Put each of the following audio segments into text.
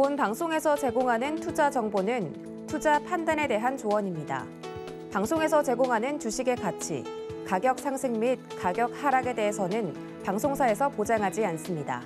본 방송에서 제공하는 투자 정보는 투자 판단에 대한 조언입니다. 방송에서 제공하는 주식의 가치, 가격 상승 및 가격 하락에 대해서는 방송사에서 보장하지 않습니다.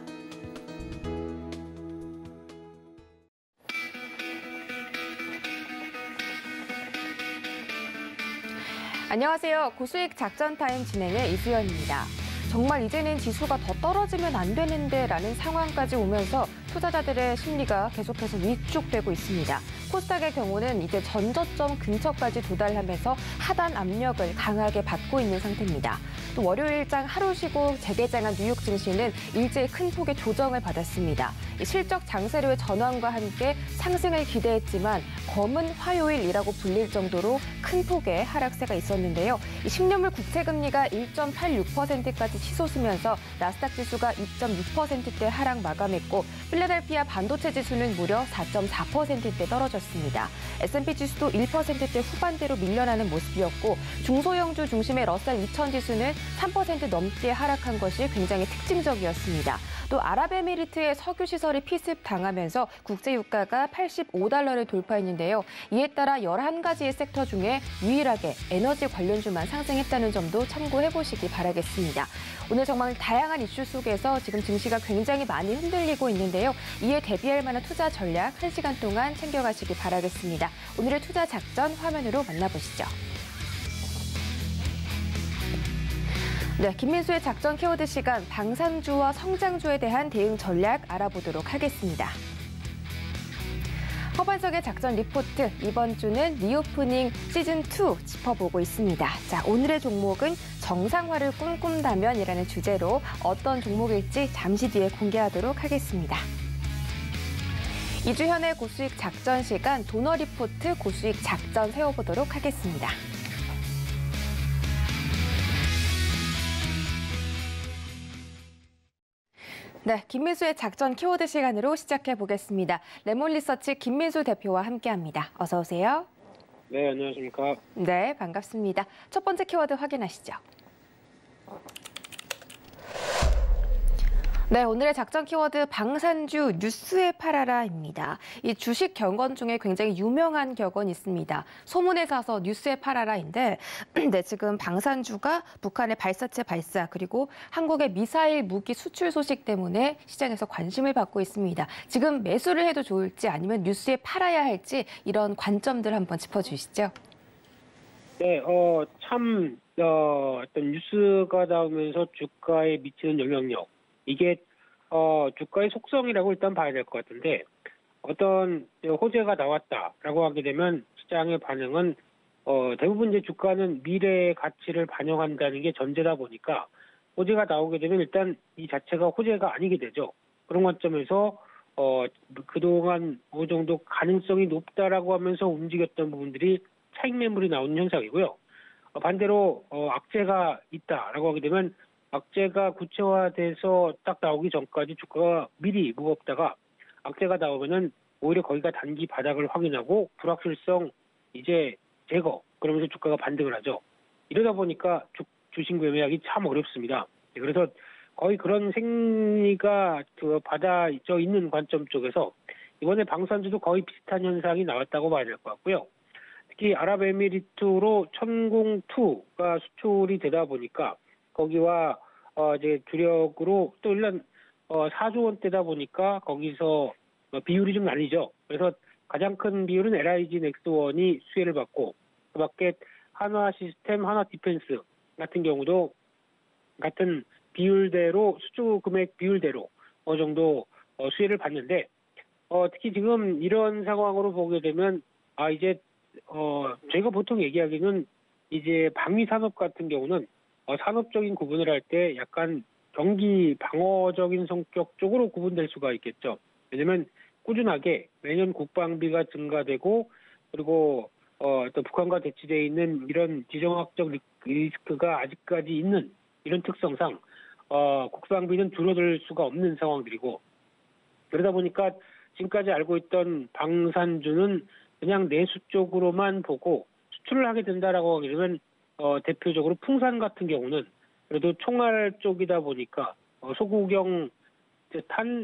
안녕하세요. 고수익 작전 타임 진행의 이수연입니다. 정말 이제는 지수가 더 떨어지면 안 되는데 라는 상황까지 오면서 투자자들의 심리가 계속해서 위축되고 있습니다. 코스닥의 경우는 이제 전저점 근처까지 도달하면서 하단 압력을 강하게 받고 있는 상태입니다. 또 월요일장 하루 쉬고 재개장한 뉴욕 증시는 일제히 큰 폭의 조정을 받았습니다. 실적 장세로의 전환과 함께 상승을 기대했지만 검은 화요일이라고 불릴 정도로 큰 폭의 하락세가 있었는데요. 10년물 국채금리가 1.86%까지 치솟으면서 나스닥 지수가 2.6%대 하락 마감했고 필라델피아 반도체 지수는 무려 4.4%대 떨어졌습니다. S&P 지수도 1%대 후반대로 밀려나는 모습이었고 중소형주 중심의 러셀 2000 지수는 3% 넘게 하락한 것이 굉장히 특징적이었습니다. 또 아랍에미리트의 석유 시설이 피습당하면서 국제 유가가 $85를 돌파했는데요. 이에 따라 11가지의 섹터 중에 유일하게 에너지 관련주만 상승했다는 점도 참고해 보시기 바라겠습니다. 오늘 정말 다양한 이슈 속에서 지금 증시가 굉장히 많이 흔들리고 있는데요. 이에 대비할 만한 투자 전략 1시간 동안 챙겨가시기 바라겠습니다. 오늘의 투자 작전 화면으로 만나보시죠. 네, 김민수의 작전 키워드 시간, 방산주와 성장주에 대한 대응 전략 알아보도록 하겠습니다. 허반석의 작전 리포트, 이번 주는 리오프닝 시즌2 짚어보고 있습니다. 자, 오늘의 종목은 정상화를 꿈꾼다면이라는 주제로 어떤 종목일지 잠시 뒤에 공개하도록 하겠습니다. 이주현의 고수익 작전 시간, 도너 리포트 고수익 작전 세워보도록 하겠습니다. 네, 김민수의 작전 키워드 시간으로 시작해 보겠습니다. 레몬리서치 김민수 대표와 함께합니다. 어서 오세요. 네, 안녕하십니까. 네, 반갑습니다. 첫 번째 키워드 확인하시죠. 네, 오늘의 작전 키워드 방산주 뉴스에 팔아라입니다. 이 주식 격언 중에 굉장히 유명한 격언이 있습니다. 소문에 사서 뉴스에 팔아라인데 네, 지금 방산주가 북한의 발사체 발사 그리고 한국의 미사일 무기 수출 소식 때문에 시장에서 관심을 받고 있습니다. 지금 매수를 해도 좋을지 아니면 뉴스에 팔아야 할지 이런 관점들 한번 짚어주시죠. 네, 어떤 뉴스가 나오면서 주가에 미치는 영향력. 이게 주가의 속성이라고 일단 봐야 될 것 같은데 어떤 호재가 나왔다라고 하게 되면 시장의 반응은 대부분 이제 주가는 미래의 가치를 반영한다는 게 전제다 보니까 호재가 나오게 되면 일단 이 자체가 호재가 아니게 되죠. 그런 관점에서 그동안 어느 정도 가능성이 높다라고 하면서 움직였던 부분들이 차익 매물이 나오는 현상이고요. 반대로 악재가 있다라고 하게 되면 악재가 구체화돼서 딱 나오기 전까지 주가가 미리 무겁다가 악재가 나오면은 오히려 거기가 단기 바닥을 확인하고 불확실성 이제 제거 그러면서 주가가 반등을 하죠. 이러다 보니까 주식 매매하기 참 어렵습니다. 그래서 거의 그런 생리가 받아져 있는 관점 쪽에서 이번에 방산주도 거의 비슷한 현상이 나왔다고 봐야 될 것 같고요. 특히 아랍에미리트로 천공2가 수출이 되다 보니까 거기와 이제 주력으로 또 일단 4조 원대다 보니까 거기서 비율이 좀 나뉘죠. 그래서 가장 큰 비율은 LIG 넥스원이 수혜를 받고 그밖에 한화 시스템, 한화 디펜스 같은 경우도 같은 비율대로 수주 금액 비율대로 어느 정도 수혜를 받는데 특히 지금 이런 상황으로 보게 되면 이제 저희가 보통 얘기하기는 이제 방위 산업 같은 경우는 산업적인 구분을 할 때 약간 경기 방어적인 성격 쪽으로 구분될 수가 있겠죠. 왜냐면 꾸준하게 매년 국방비가 증가되고 그리고 또 북한과 대치되어 있는 이런 지정학적 리스크가 아직까지 있는 이런 특성상 국방비는 줄어들 수가 없는 상황들이고 그러다 보니까 지금까지 알고 있던 방산주는 그냥 내수 쪽으로만 보고 수출을 하게 된다라고 하게 되면 대표적으로 풍산 같은 경우는 그래도 총알 쪽이다 보니까 소구경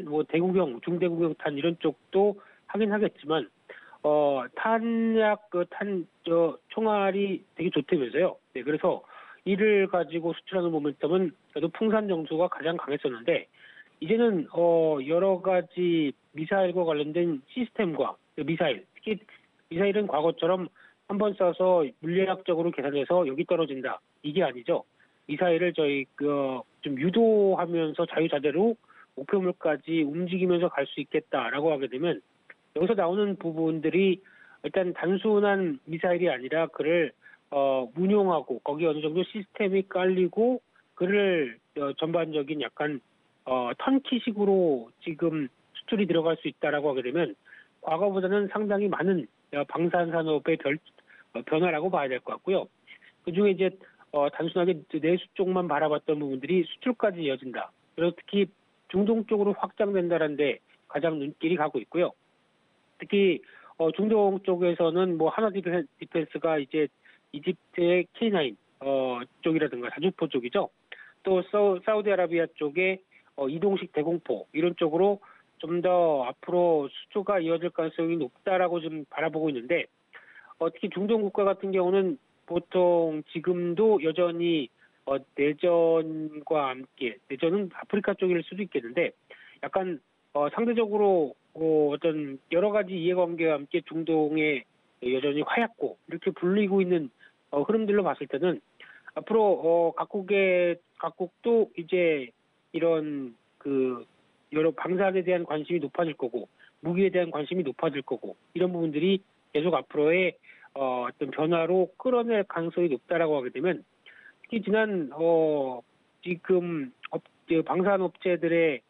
뭐 대구경, 중대구경 탄 이런 쪽도 하긴 하겠지만 탄약 총알이 되게 좋다면서요. 네, 그래서 이를 가지고 수출하는 모멘텀은 그래도 풍산 정수가 가장 강했었는데 이제는 여러 가지 미사일과 관련된 시스템과 미사일, 특히 미사일은 과거처럼 한번 쏴서 물리학적으로 계산해서 여기 떨어진다 이게 아니죠. 미사일을 좀 유도하면서 자유자재로 목표물까지 움직이면서 갈 수 있겠다라고 하게 되면 여기서 나오는 부분들이 일단 단순한 미사일이 아니라 그를 운용하고 거기에 어느 정도 시스템이 깔리고 그를 전반적인 약간 턴키식으로 지금 수출이 들어갈 수 있다라고 하게 되면 과거보다는 상당히 많은 방산 산업의 변화라고 봐야 될 것 같고요. 그중에 이제 단순하게 내수 쪽만 바라봤던 부분들이 수출까지 이어진다. 그리고 특히 중동 쪽으로 확장된다는 데 가장 눈길이 가고 있고요. 특히 중동 쪽에서는 뭐 하나 디펜스가 이제 이집트의 K9 쪽이라든가 자주포 쪽이죠. 또 사우디아라비아 쪽에 이동식 대공포 이런 쪽으로 좀 더 앞으로 수주가 이어질 가능성이 높다라고 좀 바라보고 있는데 특히 중동 국가 같은 경우는 보통 지금도 여전히 내전과 함께 내전은 아프리카 쪽일 수도 있겠는데 약간 상대적으로 어떤 여러 가지 이해관계와 함께 중동에 여전히 화약고 이렇게 불리고 있는 흐름들로 봤을 때는 앞으로 각국도 이제 이런 여러 방산에 대한 관심이 높아질 거고 무기에 대한 관심이 높아질 거고 이런 부분들이 계속 앞으로의 어떤 변화로 끌어낼 가능성이 높다라고 하게 되면 특히 지난 지금 방산업체들의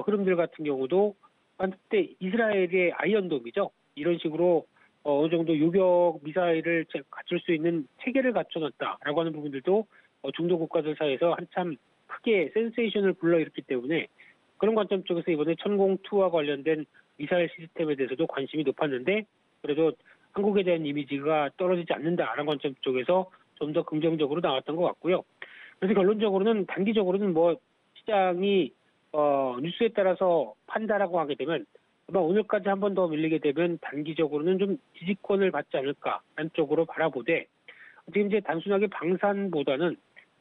흐름들 같은 경우도 한때 이스라엘의 아이언돔이죠. 이런 식으로 어느 정도 요격 미사일을 갖출 수 있는 체계를 갖춰놨다라고 하는 부분들도 중동 국가들 사이에서 한참 크게 센세이션을 불러일으켰기 때문에 그런 관점 쪽에서 이번에 천공2와 관련된 미사일 시스템에 대해서도 관심이 높았는데 그래도 한국에 대한 이미지가 떨어지지 않는다라는 관점 쪽에서 좀 더 긍정적으로 나왔던 것 같고요. 그래서 결론적으로는 단기적으로는 뭐 시장이 뉴스에 따라서 판다라고 하게 되면 아마 오늘까지 한 번 더 밀리게 되면 단기적으로는 좀 지지권을 받지 않을까라는 쪽으로 바라보되 지금 이제 단순하게 방산보다는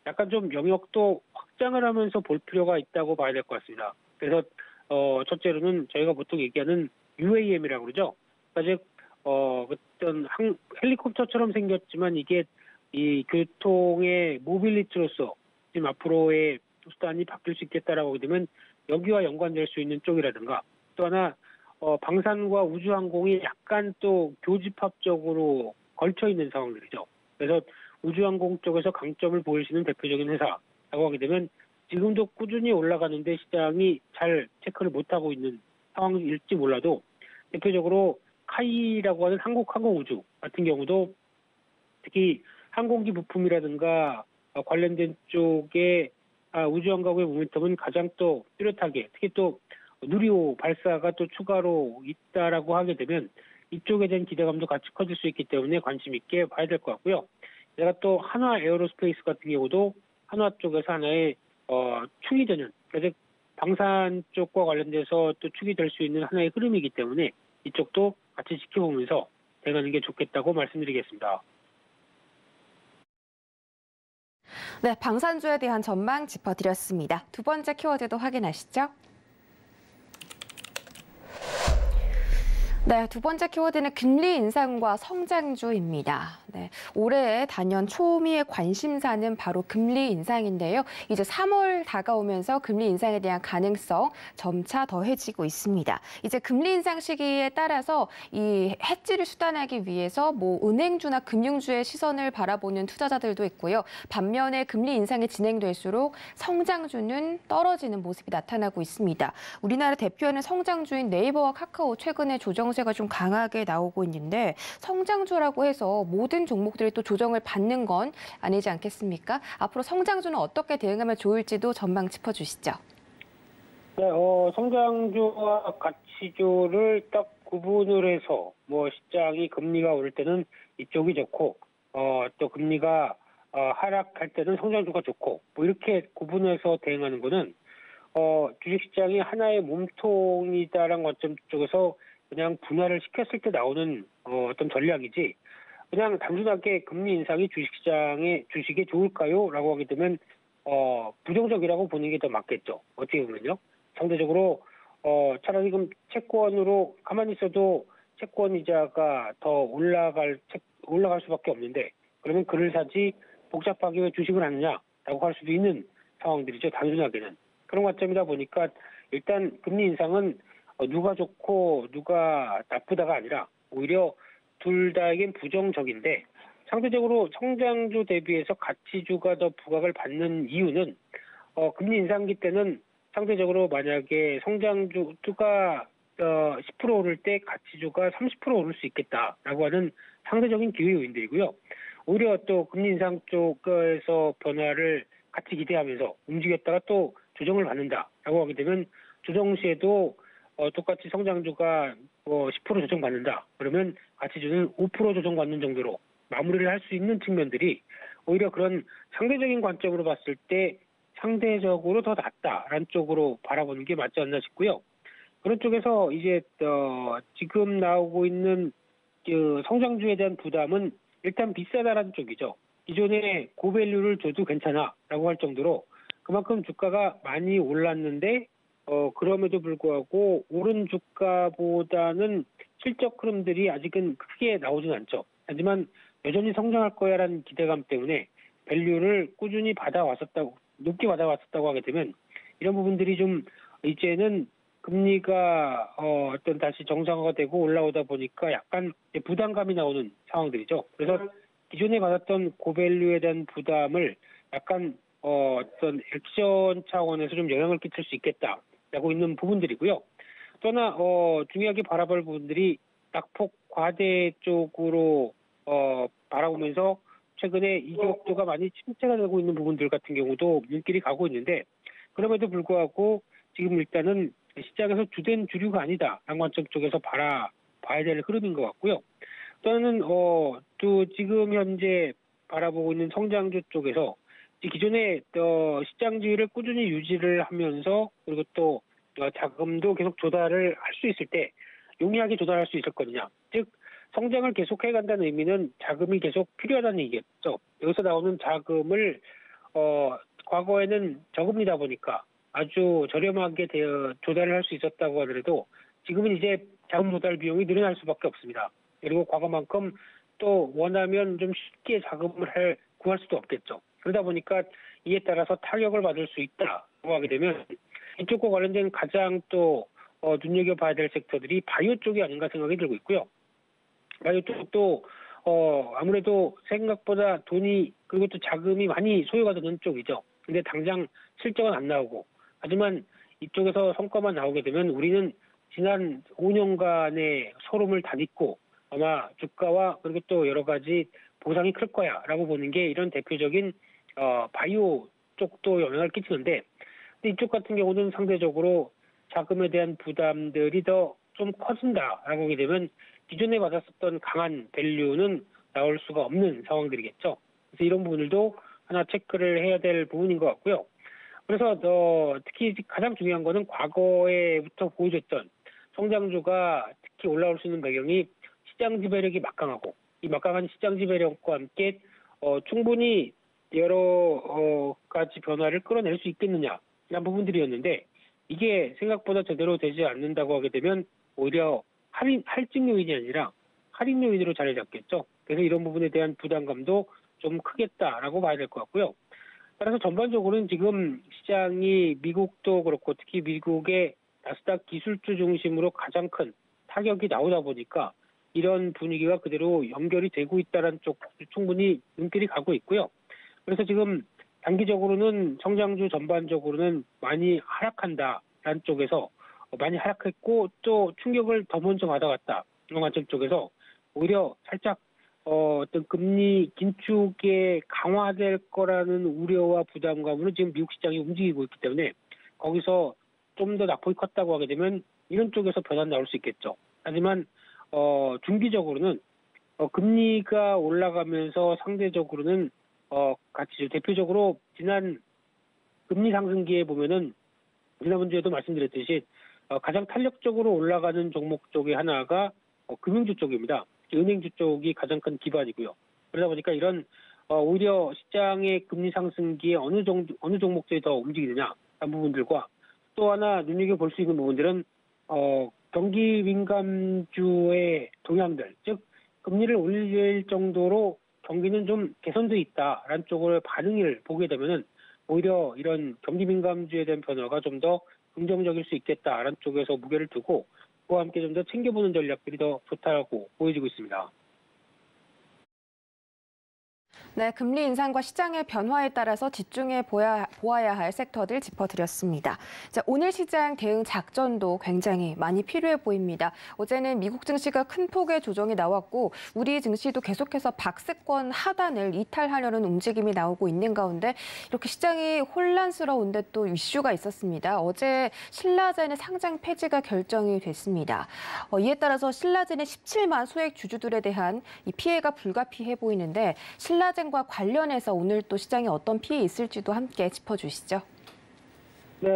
약간 좀 영역도 확장을 하면서 볼 필요가 있다고 봐야 될 것 같습니다. 그래서 첫째로는 저희가 보통 얘기하는 UAM이라고 그러죠. 그러니까 어떤 헬리콥터처럼 생겼지만 이게 이 교통의 모빌리티로서 지금 앞으로의 수단이 바뀔 수 있겠다라고 하게 되면 여기와 연관될 수 있는 쪽이라든가 또 하나 방산과 우주항공이 약간 또 교집합적으로 걸쳐 있는 상황들이죠. 그래서 우주항공 쪽에서 강점을 보이시는 대표적인 회사라고 하게 되면 지금도 꾸준히 올라가는데 시장이 잘 체크를 못하고 있는 상황일지 몰라도 대표적으로 카이라고 하는 한국항공우주 같은 경우도 특히 항공기 부품이라든가 관련된 쪽에 우주항공의 모멘텀은 가장 또 뚜렷하게 특히 또 누리호 발사가 또 추가로 있다라고 하게 되면 이쪽에 대한 기대감도 같이 커질 수 있기 때문에 관심 있게 봐야 될 것 같고요. 제가 또 한화 에어로스페이스 같은 경우도 한화 쪽에서 하나의 축이 되는 즉 방산 쪽과 관련돼서 또 축이 될 수 있는 하나의 흐름이기 때문에 이쪽도 같이 지켜보면서 대응하는 게 좋겠다고 말씀드리겠습니다. 네, 방산주에 대한 전망 짚어드렸습니다. 두 번째 키워드도 확인하시죠. 네, 두 번째 키워드는 금리 인상과 성장주입니다. 네, 올해 단연 초미의 관심사는 바로 금리 인상인데요. 이제 3월 다가오면서 금리 인상에 대한 가능성 점차 더해지고 있습니다. 이제 금리 인상 시기에 따라서 이 해지를 수단하기 위해서 뭐 은행주나 금융주의 시선을 바라보는 투자자들도 있고요. 반면에 금리 인상이 진행될수록 성장주는 떨어지는 모습이 나타나고 있습니다. 우리나라 대표하는 성장주인 네이버와 카카오 최근에 조정세가 좀 강하게 나오고 있는데 성장주라고 해서 모든 종목들이 또 조정을 받는 건 아니지 않겠습니까? 앞으로 성장주는 어떻게 대응하면 좋을지도 전망 짚어주시죠. 네, 성장주와 가치주를 딱 구분을 해서 뭐 시장이 금리가 오를 때는 이쪽이 좋고 또 금리가 하락할 때는 성장주가 좋고 뭐 이렇게 구분해서 대응하는 거는 주식시장이 하나의 몸통이다라는 관점 쪽에서 그냥 분할을 시켰을 때 나오는 어떤 전략이지, 그냥 단순하게 금리 인상이 주식에 좋을까요? 라고 하게 되면 부정적이라고 보는 게 더 맞겠죠. 어떻게 보면요. 상대적으로 차라리 지금 채권으로 가만히 있어도 채권 이자가 더 올라갈 수밖에 없는데, 그러면 그를 사지 복잡하게 왜 주식을 하느냐라고 할 수도 있는 상황들이죠. 단순하게는. 그런 관점이다 보니까 일단 금리 인상은 누가 좋고 누가 나쁘다가 아니라 오히려 둘 다에겐 부정적인데, 상대적으로 성장주 대비해서 가치주가 더 부각을 받는 이유는 금리 인상기 때는 상대적으로 만약에 성장주가 10% 오를 때 가치주가 30% 오를 수 있겠다라고 하는 상대적인 기회 요인들이고요. 오히려 또 금리 인상 쪽에서 변화를 같이 기대하면서 움직였다가 또 조정을 받는다라고 하게 되면 조정 시에도 똑같이 성장주가 10% 조정받는다. 그러면 가치주는 5% 조정받는 정도로 마무리를 할 수 있는 측면들이 오히려 그런 상대적인 관점으로 봤을 때 상대적으로 더 낫다라는 쪽으로 바라보는 게 맞지 않나 싶고요. 그런 쪽에서 이제 지금 나오고 있는 그 성장주에 대한 부담은 일단 비싸다라는 쪽이죠. 기존에 고밸류를 줘도 괜찮아라고 할 정도로 그만큼 주가가 많이 올랐는데 그럼에도 불구하고 오른 주가보다는 실적 흐름들이 아직은 크게 나오진 않죠. 하지만 여전히 성장할 거야라는 기대감 때문에 밸류를 꾸준히 높게 받아왔었다고 하게 되면 이런 부분들이 좀 이제는 금리가 어떤 다시 정상화가 되고 올라오다 보니까 약간 부담감이 나오는 상황들이죠. 그래서 기존에 받았던 고밸류에 대한 부담을 약간 어떤 액션 차원에서 좀 영향을 끼칠 수 있겠다라고 있는 부분들이고요. 또 하나 중요하게 바라볼 부분들이 낙폭 과대 쪽으로 바라보면서 최근에 이격도가 많이 침체가 되고 있는 부분들 같은 경우도 눈길이 가고 있는데, 그럼에도 불구하고 지금 일단은 시장에서 주된 주류가 아니다라는 관점 쪽에서 봐야 될 흐름인 것 같고요. 또 하나는 또 지금 현재 바라보고 있는 성장주 쪽에서 기존의 시장 지위를 꾸준히 유지를 하면서, 그리고 또 자금도 계속 조달을 할 수 있을 때 용이하게 조달할 수 있을 거냐, 즉 성장을 계속해 간다는 의미는 자금이 계속 필요하다는 얘기겠죠. 여기서 나오는 자금을 과거에는 저금리다 보니까 아주 저렴하게 조달을 할 수 있었다고 하더라도 지금은 이제 자금 조달 비용이 늘어날 수밖에 없습니다. 그리고 과거만큼 또 원하면 좀 쉽게 자금을 구할 수도 없겠죠. 그러다 보니까 이에 따라서 타격을 받을 수 있다고 하게 되면 이쪽과 관련된 가장 또 눈여겨봐야 될 섹터들이 바이오 쪽이 아닌가 생각이 들고 있고요. 바이오 쪽도 아무래도 생각보다 돈이, 그리고 또 자금이 많이 소요가 되는 쪽이죠. 근데 당장 실적은 안 나오고, 하지만 이쪽에서 성과만 나오게 되면 우리는 지난 5년간의 소름을 다 잊고 아마 주가와 그리고 또 여러 가지 보상이 클 거야라고 보는 게 이런 대표적인 바이오 쪽도 영향을 끼치는데, 근데 이쪽 같은 경우는 상대적으로 자금에 대한 부담들이 더 좀 커진다라고 하게 되면 기존에 받았었던 강한 밸류는 나올 수가 없는 상황들이겠죠. 그래서 이런 부분들도 하나 체크를 해야 될 부분인 것 같고요. 그래서 특히 가장 중요한 거는 과거에부터 보여줬던 성장주가 특히 올라올 수 있는 배경이 시장 지배력이 막강하고, 이 막강한 시장 지배력과 함께 충분히 여러 가지 변화를 끌어낼 수 있겠느냐 이런 부분들이었는데, 이게 생각보다 제대로 되지 않는다고 하게 되면 오히려 할증 요인이 아니라 할인 요인으로 자리 잡겠죠. 그래서 이런 부분에 대한 부담감도 좀 크겠다라고 봐야 될 것 같고요. 따라서 전반적으로는 지금 시장이 미국도 그렇고 특히 미국의 나스닥 기술주 중심으로 가장 큰 타격이 나오다 보니까 이런 분위기가 그대로 연결이 되고 있다는 쪽 충분히 눈길이 가고 있고요. 그래서 지금 단기적으로는 성장주 전반적으로는 많이 하락한다라는 쪽에서 많이 하락했고 또 충격을 더 먼저 받아왔다 이런 관점 쪽에서 오히려 살짝 어떤 금리 긴축에 강화될 거라는 우려와 부담감으로 지금 미국 시장이 움직이고 있기 때문에 거기서 좀 더 낙폭이 컸다고 하게 되면 이런 쪽에서 변화가 나올 수 있겠죠. 하지만 중기적으로는 금리가 올라가면서 상대적으로는 가치죠. 대표적으로 지난 금리 상승기에 보면은 지난번 주에도 말씀드렸듯이 가장 탄력적으로 올라가는 종목 쪽의 하나가 금융주 쪽입니다. 은행주 쪽이 가장 큰 기반이고요. 그러다 보니까 이런 오히려 시장의 금리 상승기에 어느 종목들이 더 움직이느냐 한 부분들과 또 하나 눈여겨볼 수 있는 부분들은 경기 민감주의 동향들, 즉 금리를 올릴 정도로 경기는 좀 개선돼 있다라는 쪽을 반응을 보게 되면은 오히려 이런 경기 민감주에 대한 변화가 좀 더 긍정적일 수 있겠다라는 쪽에서 무게를 두고 그와 함께 좀 더 챙겨보는 전략들이 더 좋다고 보여지고 있습니다. 네, 금리 인상과 시장의 변화에 따라서 집중해 보아야 할 섹터들 짚어드렸습니다. 자, 오늘 시장 대응 작전도 굉장히 많이 필요해 보입니다. 어제는 미국 증시가 큰 폭의 조정이 나왔고 우리 증시도 계속해서 박스권 하단을 이탈하려는 움직임이 나오고 있는 가운데 이렇게 시장이 혼란스러운데 또 이슈가 있었습니다. 어제 신라젠의 상장 폐지가 결정이 됐습니다. 이에 따라서 신라젠의 17만 소액 주주들에 대한 이 피해가 불가피해 보이는데 신라젠 과 관련해서 오늘 또 시장에 어떤 피해 있을지도 함께 짚어주시죠. 네,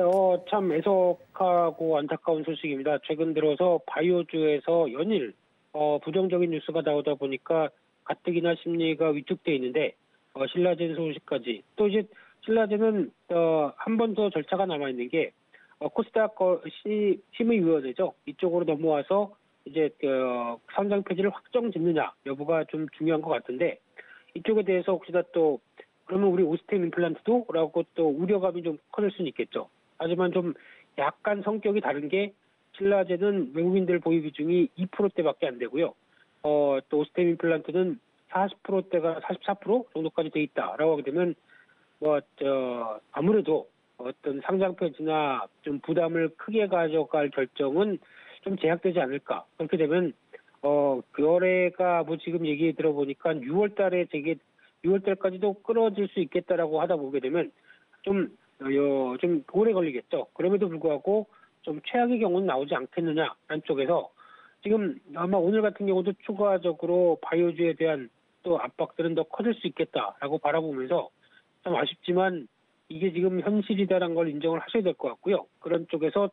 참 애석하고 안타까운 소식입니다. 최근 들어서 바이오주에서 연일 부정적인 뉴스가 나오다 보니까 가뜩이나 심리가 위축돼 있는데 신라젠 소식까지 또 이제 신라젠은 한 번 더 절차가 남아 있는 게 코스닥 심의위원회죠. 이쪽으로 넘어와서 이제 상장 폐지를 확정짓느냐 여부가 좀 중요한 것 같은데. 이쪽에 대해서 혹시나 또 그러면 우리 오스템 임플란트도? 라고 또 우려감이 좀 커질 수는 있겠죠. 하지만 좀 약간 성격이 다른 게 신라젠은 외국인들 보유 비중이 2%대밖에 안 되고요. 또 오스템 임플란트는 40%대가 44% 정도까지 돼 있다라고 하게 되면 아무래도 어떤 상장 폐지나 좀 부담을 크게 가져갈 결정은 좀 제약되지 않을까. 그렇게 되면 거래가 지금 얘기 들어보니까 6월 달에 6월 달까지도 끌어질 수 있겠다라고 하다 보게 되면 좀 오래 걸리겠죠. 그럼에도 불구하고 좀 최악의 경우는 나오지 않겠느냐라는 쪽에서 지금 아마 오늘 같은 경우도 추가적으로 바이오주에 대한 또 압박들은 더 커질 수 있겠다라고 바라보면서 참 아쉽지만 이게 지금 현실이다라는 걸 인정을 하셔야 될 것 같고요. 그런 쪽에서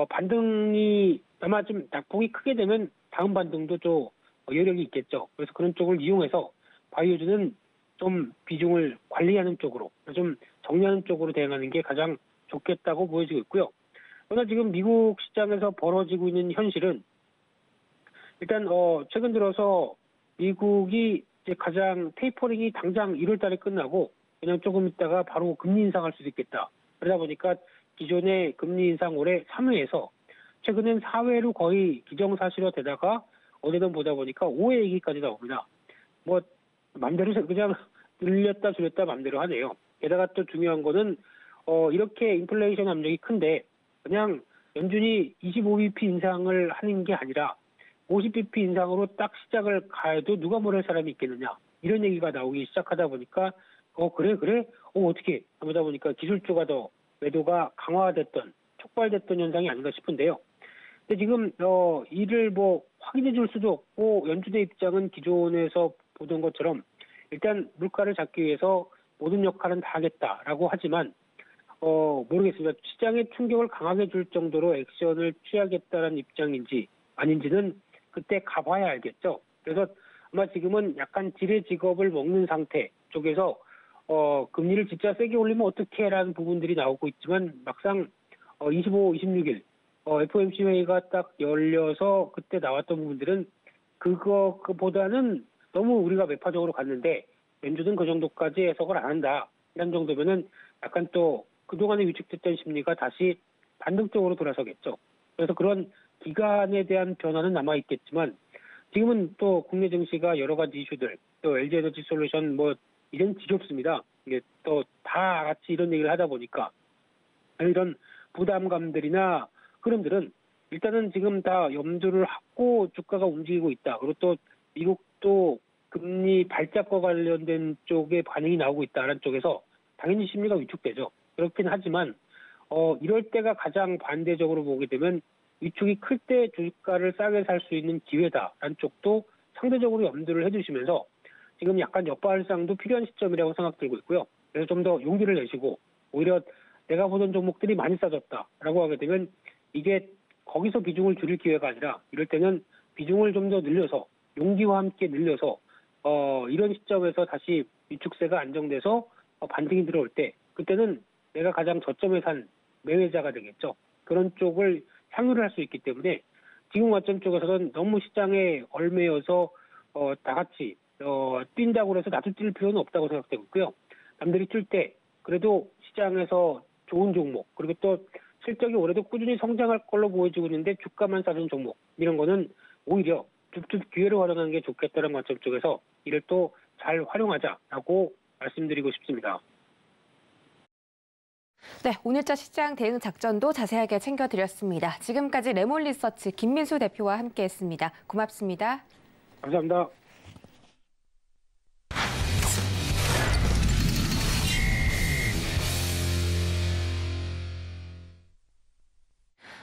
반등이 아마 좀 낙폭이 크게 되면 다음 반등도 좀 여력이 있겠죠. 그래서 그런 쪽을 이용해서 바이오주는 좀 비중을 관리하는 쪽으로, 좀 정리하는 쪽으로 대응하는 게 가장 좋겠다고 보여지고 있고요. 그러나 지금 미국 시장에서 벌어지고 있는 현실은 일단 최근 들어서 미국이 이제 가장 테이퍼링이 당장 1월 달에 끝나고 그냥 조금 있다가 바로 금리 인상할 수도 있겠다. 그러다 보니까 기존의 금리 인상 올해 3회에서 최근엔 4회로 거의 기정사실화되다가 어제는 보다 보니까 5회 얘기까지 나옵니다. 맘대로 그냥 늘렸다 줄였다 맘대로 하네요. 게다가 또 중요한 거는 이렇게 인플레이션 압력이 큰데 그냥 연준이 25bp 인상을 하는 게 아니라 50bp 인상으로 딱 시작을 가해도 누가 뭐랄 사람이 있겠느냐. 이런 얘기가 나오기 시작하다 보니까 그래? 어떻게? 하다 보니까 기술주가 더 매도가 강화됐던 촉발됐던 현상이 아닌가 싶은데요. 근데 지금 이를 확인해 줄 수도 없고 연준의 입장은 기존에서 보던 것처럼 일단 물가를 잡기 위해서 모든 역할은 다 하겠다라고 하지만 모르겠습니다. 시장에 충격을 강하게 줄 정도로 액션을 취하겠다는 입장인지 아닌지는 그때 가봐야 알겠죠. 그래서 아마 지금은 약간 지레지겁을 먹는 상태 쪽에서 금리를 진짜 세게 올리면 어떡해라는 부분들이 나오고 있지만 막상 25, 26일 FOMC 회의가 딱 열려서 그때 나왔던 부분들은 그거보다는 너무 우리가 매파적으로 갔는데 연준은 그 정도까지 해석을 안 한다. 이런 정도면은 약간 또 그동안에 위축됐던 심리가 다시 반등적으로 돌아서겠죠. 그래서 그런 기간에 대한 변화는 남아있겠지만 지금은 또 국내 증시가 여러 가지 이슈들, 또 LG에너지 솔루션 이젠 지겹습니다. 이게 또 다 같이 이런 얘기를 하다 보니까 이런 부담감들이나 흐름들은 일단은 지금 다 염두를 하고 주가가 움직이고 있다. 그리고 또 미국도 금리 발작과 관련된 쪽에 반응이 나오고 있다는 쪽에서 당연히 심리가 위축되죠. 그렇긴 하지만 이럴 때가 가장 반대적으로 보게 되면 위축이 클 때 주가를 싸게 살 수 있는 기회다라는 쪽도 상대적으로 염두를 해주시면서 지금 약간 역발상도 필요한 시점이라고 생각 들고 있고요. 그래서 좀 더 용기를 내시고 오히려 내가 보던 종목들이 많이 싸졌다라고 하게 되면 이게 거기서 비중을 줄일 기회가 아니라 이럴 때는 비중을 좀 더 늘려서 용기와 함께 늘려서 이런 시점에서 다시 위축세가 안정돼서 반등이 들어올 때 그때는 내가 가장 저점에 산 매매자가 되겠죠. 그런 쪽을 향유를 할 수 있기 때문에 지금 관점 쪽에서는 너무 시장에 얽매여서 다 같이 뛴다고 해서 나도 뛸 필요는 없다고 생각되고 있고요. 남들이 뛸 때 그래도 시장에서 좋은 종목 그리고 또 실적이 올해도 꾸준히 성장할 걸로 보여지고 있는데 주가만 싸진 종목 이런 거는 오히려 툭툭 기회를 활용하는 게 좋겠다는 관점 쪽에서 이를 또 잘 활용하자라고 말씀드리고 싶습니다. 네, 오늘자 시장 대응 작전도 자세하게 챙겨드렸습니다. 지금까지 레몬리서치 김민수 대표와 함께했습니다. 고맙습니다. 감사합니다.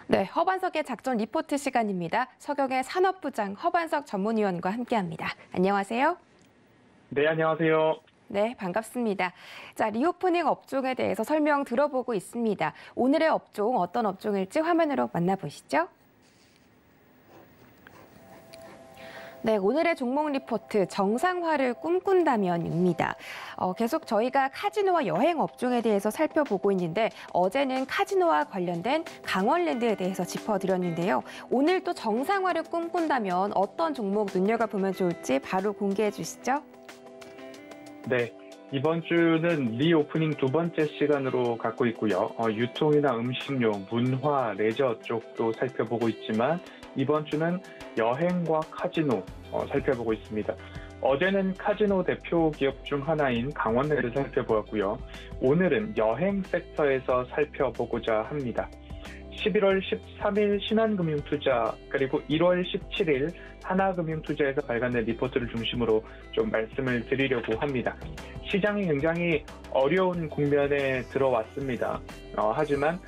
네, 허반석의 작전 리포트 시간입니다. 서경의 산업부장 허반석 전문위원과 함께합니다. 안녕하세요. 네, 안녕하세요. 네, 반갑습니다. 자, 리오프닝 업종에 대해서 설명 들어보고 있습니다. 오늘의 업종 어떤 업종일지 화면으로 만나보시죠. 네, 오늘의 종목 리포트 정상화를 꿈꾼다면입니다. 계속 저희가 카지노와 여행 업종에 대해서 살펴보고 있는데 어제는 카지노와 관련된 강원랜드에 대해서 짚어드렸는데요. 오늘 또 정상화를 꿈꾼다면 어떤 종목 눈여겨보면 좋을지 바로 공개해 주시죠. 네, 이번 주는 리오프닝 두 번째 시간으로 갖고 있고요. 유통이나 음식료, 문화, 레저 쪽도 살펴보고 있지만 이번 주는 여행과 카지노 살펴보고 있습니다. 어제는 카지노 대표 기업 중 하나인 강원랜드 살펴보았고요. 오늘은 여행 섹터에서 살펴보고자 합니다. 11월 13일 신한금융투자 그리고 1월 17일 하나금융투자에서 발간된 리포트를 중심으로 좀 말씀을 드리려고 합니다. 시장이 굉장히 어려운 국면에 들어왔습니다. 하지만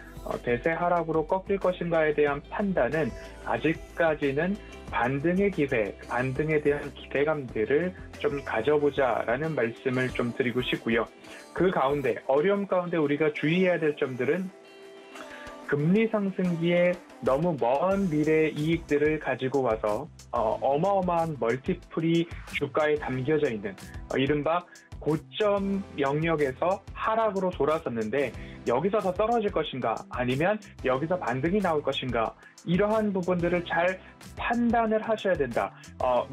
대세 하락으로 꺾일 것인가에 대한 판단은 아직까지는 반등의 기회, 반등에 대한 기대감들을 좀 가져보자라는 말씀을 좀 드리고 싶고요. 그 가운데 어려움 가운데 우리가 주의해야 될 점들은 금리 상승기에 너무 먼 미래 이익들을 가지고 와서 어마어마한 멀티플이 주가에 담겨져 있는 이른바 고점 영역에서 하락으로 돌아섰는데 여기서 더 떨어질 것인가 아니면 여기서 반등이 나올 것인가 이러한 부분들을 잘 판단을 하셔야 된다.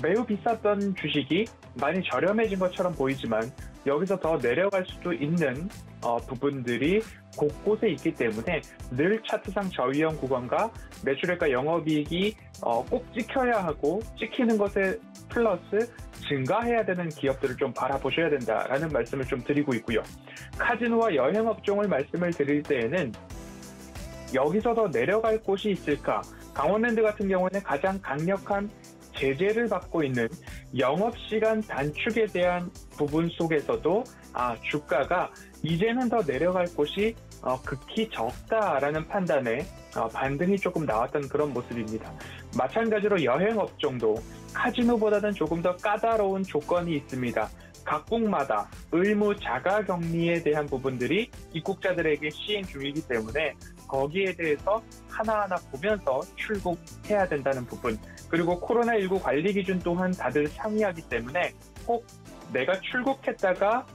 매우 비쌌던 주식이 많이 저렴해진 것처럼 보이지만 여기서 더 내려갈 수도 있는 부분들이 곳곳에 있기 때문에 늘 차트상 저위험 구간과 매출액과 영업이익이 꼭 찍혀야 하고 찍히는 것에 플러스 증가해야 되는 기업들을 좀 바라보셔야 된다라는 말씀을 좀 드리고 있고요. 카지노와 여행 업종을 말씀을 드릴 때에는 여기서 더 내려갈 곳이 있을까? 강원랜드 같은 경우에는 가장 강력한 제재를 받고 있는 영업시간 단축에 대한 부분 속에서도 주가가 이제는 더 내려갈 곳이 극히 적다라는 판단에 반등이 조금 나왔던 그런 모습입니다. 마찬가지로 여행 업종도 카지노보다는 조금 더 까다로운 조건이 있습니다. 각국마다 의무 자가격리에 대한 부분들이 입국자들에게 시행 중이기 때문에 거기에 대해서 하나하나 보면서 출국해야 된다는 부분, 그리고 코로나19 관리 기준 또한 다들 상이하기 때문에 꼭 내가 출국했다가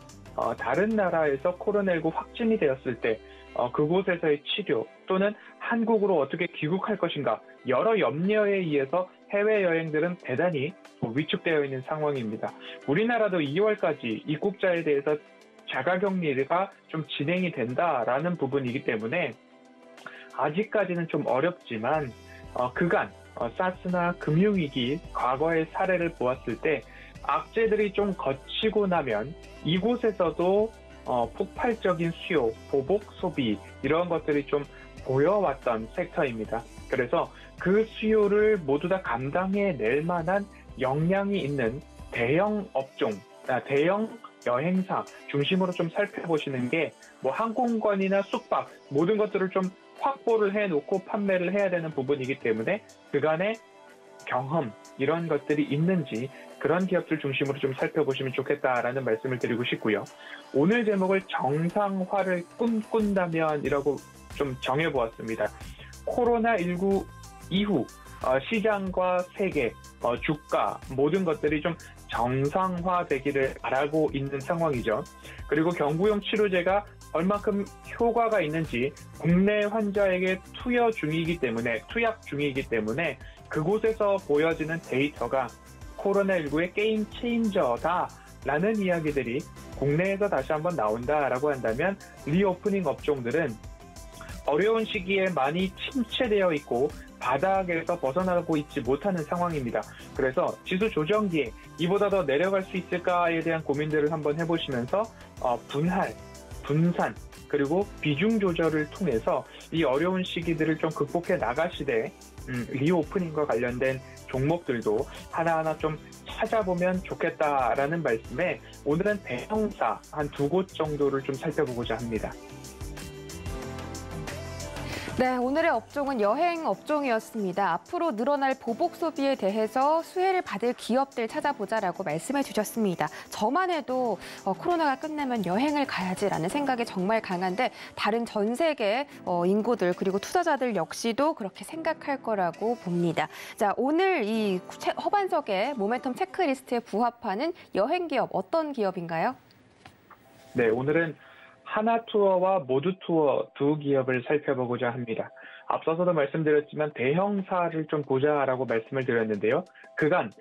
다른 나라에서 코로나19 확진이 되었을 때 그곳에서의 치료 또는 한국으로 어떻게 귀국할 것인가 여러 염려에 의해서 해외여행들은 대단히 위축되어 있는 상황입니다. 우리나라도 2월까지 입국자에 대해서 자가격리가 좀 진행이 된다라는 부분이기 때문에 아직까지는 좀 어렵지만 그간 사스나 금융위기 과거의 사례를 보았을 때 악재들이 좀 거치고 나면 이곳에서도 폭발적인 수요, 보복 소비 이런 것들이 좀 보여왔던 섹터입니다. 그래서 그 수요를 모두 다 감당해낼 만한 역량이 있는 대형 업종, 대형 여행사 중심으로 좀 살펴보시는 게 뭐 항공권이나 숙박 모든 것들을 좀 확보를 해놓고 판매를 해야 되는 부분이기 때문에 그간의 경험 이런 것들이 있는지 그런 기업들 중심으로 좀 살펴보시면 좋겠다라는 말씀을 드리고 싶고요. 오늘 제목을 정상화를 꿈꾼다면이라고 좀 정해보았습니다. 코로나19 이후 시장과 세계, 주가 모든 것들이 좀 정상화되기를 바라고 있는 상황이죠. 그리고 경구용 치료제가 얼만큼 효과가 있는지 국내 환자에게 투약 중이기 때문에 그곳에서 보여지는 데이터가 코로나19의 게임 체인저다라는 이야기들이 국내에서 다시 한번 나온다라고 한다면 리오프닝 업종들은 어려운 시기에 많이 침체되어 있고 바닥에서 벗어나고 있지 못하는 상황입니다. 그래서 지수 조정기에 이보다 더 내려갈 수 있을까에 대한 고민들을 한번 해보시면서 분할, 분산, 그리고 비중 조절을 통해서 이 어려운 시기들을 좀 극복해 나가시되 리오프닝과 관련된 종목들도 하나하나 좀 찾아보면 좋겠다라는 말씀에 오늘은 대형사 한 2곳 정도를 좀 살펴보고자 합니다. 네, 오늘의 업종은 여행 업종이었습니다. 앞으로 늘어날 보복 소비에 대해서 수혜를 받을 기업들 찾아보자라고 말씀해 주셨습니다. 저만 해도 코로나가 끝나면 여행을 가야지라는 생각이 정말 강한데 다른 전 세계 인구들 그리고 투자자들 역시도 그렇게 생각할 거라고 봅니다. 자, 오늘 이 허반석의 모멘텀 체크리스트에 부합하는 여행 기업 어떤 기업인가요? 네, 오늘은 하나투어와 모두투어 2 기업을 살펴보고자 합니다. 앞서서도 말씀드렸지만 대형사를 좀 보자라고 말씀을 드렸는데요. 그간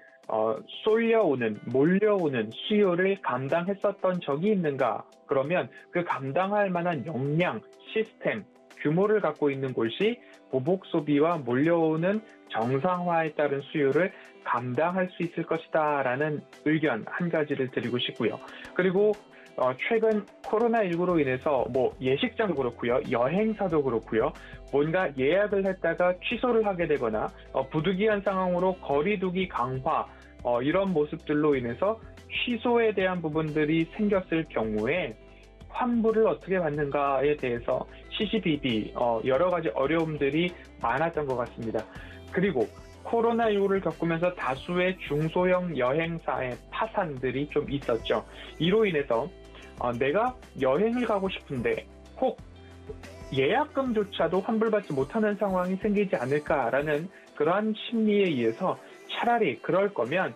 몰려오는 수요를 감당했었던 적이 있는가? 그러면 그 감당할 만한 역량, 시스템, 규모를 갖고 있는 곳이 보복 소비와 몰려오는 정상화에 따른 수요를 감당할 수 있을 것이다라는 의견 한 가지를 드리고 싶고요. 그리고 최근 코로나19로 인해서 예식장도 그렇고요. 여행사도 그렇고요. 뭔가 예약을 했다가 취소를 하게 되거나 부득이한 상황으로 거리두기 강화 이런 모습들로 인해서 취소에 대한 부분들이 생겼을 경우에 환불을 어떻게 받는가에 대해서 시시비비 여러 가지 어려움들이 많았던 것 같습니다. 그리고 코로나19를 겪으면서 다수의 중소형 여행사의 파산들이 좀 있었죠. 이로 인해서 내가 여행을 가고 싶은데 혹 예약금조차도 환불받지 못하는 상황이 생기지 않을까라는 그러한 심리에 의해서 차라리 그럴 거면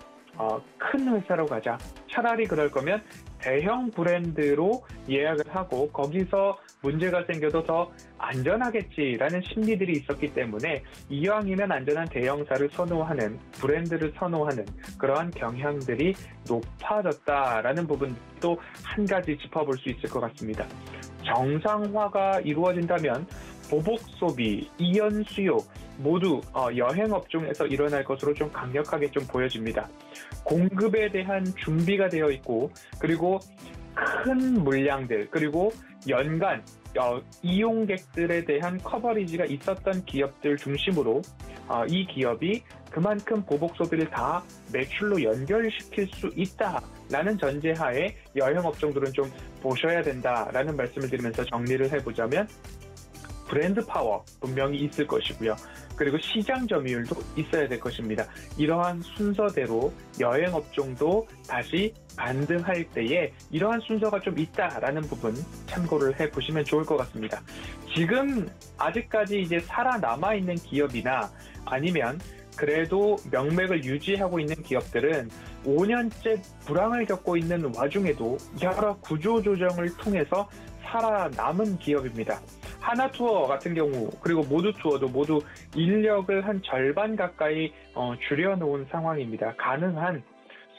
큰 회사로 가자. 차라리 그럴 거면 대형 브랜드로 예약을 하고 거기서 문제가 생겨도 더 안전하겠지라는 심리들이 있었기 때문에 이왕이면 안전한 대형사를 선호하는 브랜드를 선호하는 그러한 경향들이 높아졌다라는 부분도 한 가지 짚어볼 수 있을 것 같습니다. 정상화가 이루어진다면 보복 소비, 이연 수요 모두 여행 업종에서 일어날 것으로 좀 강력하게 좀 보여집니다. 공급에 대한 준비가 되어 있고 그리고 큰 물량들 그리고 연간 이용객들에 대한 커버리지가 있었던 기업들 중심으로 이 기업이 그만큼 보복 소비를 다 매출로 연결시킬 수 있다라는 전제하에 여행 업종들은 좀 보셔야 된다라는 말씀을 드리면서 정리를 해보자면 브랜드 파워 분명히 있을 것이고요. 그리고 시장 점유율도 있어야 될 것입니다. 이러한 순서대로 여행 업종도 다시 반등할 때에 이러한 순서가 좀 있다라는 부분 참고를 해보시면 좋을 것 같습니다. 지금 아직까지 이제 살아남아 있는 기업이나 아니면 그래도 명맥을 유지하고 있는 기업들은 5년째 불황을 겪고 있는 와중에도 여러 구조조정을 통해서 살아남은 기업입니다. 하나투어 같은 경우 그리고 모두투어도 모두 인력을 한 절반 가까이 줄여놓은 상황입니다. 가능한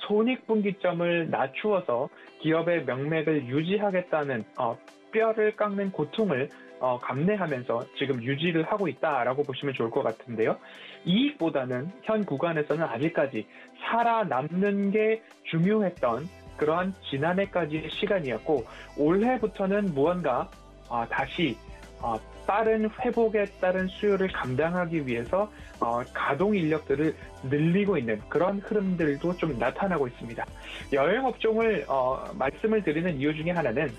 손익분기점을 낮추어서 기업의 명맥을 유지하겠다는 뼈를 깎는 고통을 감내하면서 지금 유지를 하고 있다라고 보시면 좋을 것 같은데요. 이익보다는 현 구간에서는 아직까지 살아남는 게 중요했던 그러한 지난해까지의 시간이었고 올해부터는 무언가 다시 빠른 회복에 따른 수요를 감당하기 위해서 가동 인력들을 늘리고 있는 그런 흐름들도 좀 나타나고 있습니다. 여행 업종을 말씀을 드리는 이유 중에 하나는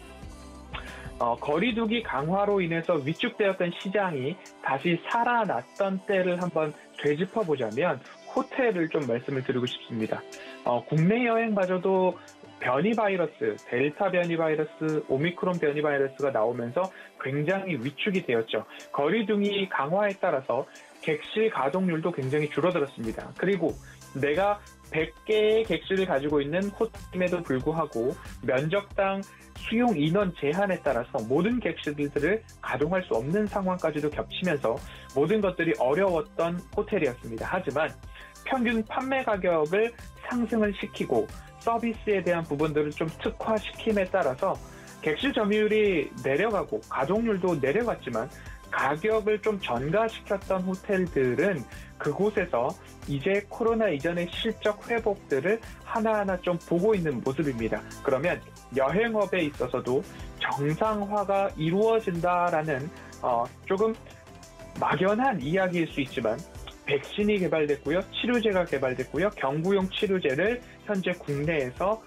거리두기 강화로 인해서 위축되었던 시장이 다시 살아났던 때를 한번 되짚어보자면 호텔을 좀 말씀을 드리고 싶습니다. 국내 여행마저도 변이 바이러스, 델타 변이 바이러스, 오미크론 변이 바이러스가 나오면서 굉장히 위축이 되었죠. 거리두기 강화에 따라서 객실 가동률도 굉장히 줄어들었습니다. 그리고 내가 100개의 객실을 가지고 있는 호텔임에도 불구하고 면적당 수용 인원 제한에 따라서 모든 객실들을 가동할 수 없는 상황까지도 겹치면서 모든 것들이 어려웠던 호텔이었습니다. 하지만 평균 판매 가격을 상승을 시키고 서비스에 대한 부분들을 좀 특화시킴에 따라서 객실 점유율이 내려가고 가동률도 내려갔지만 가격을 좀 전가시켰던 호텔들은 그곳에서 이제 코로나 이전의 실적 회복들을 하나하나 좀 보고 있는 모습입니다. 그러면 여행업에 있어서도 정상화가 이루어진다라는 조금 막연한 이야기일 수 있지만 백신이 개발됐고요. 치료제가 개발됐고요. 경구용 치료제를 현재 국내에서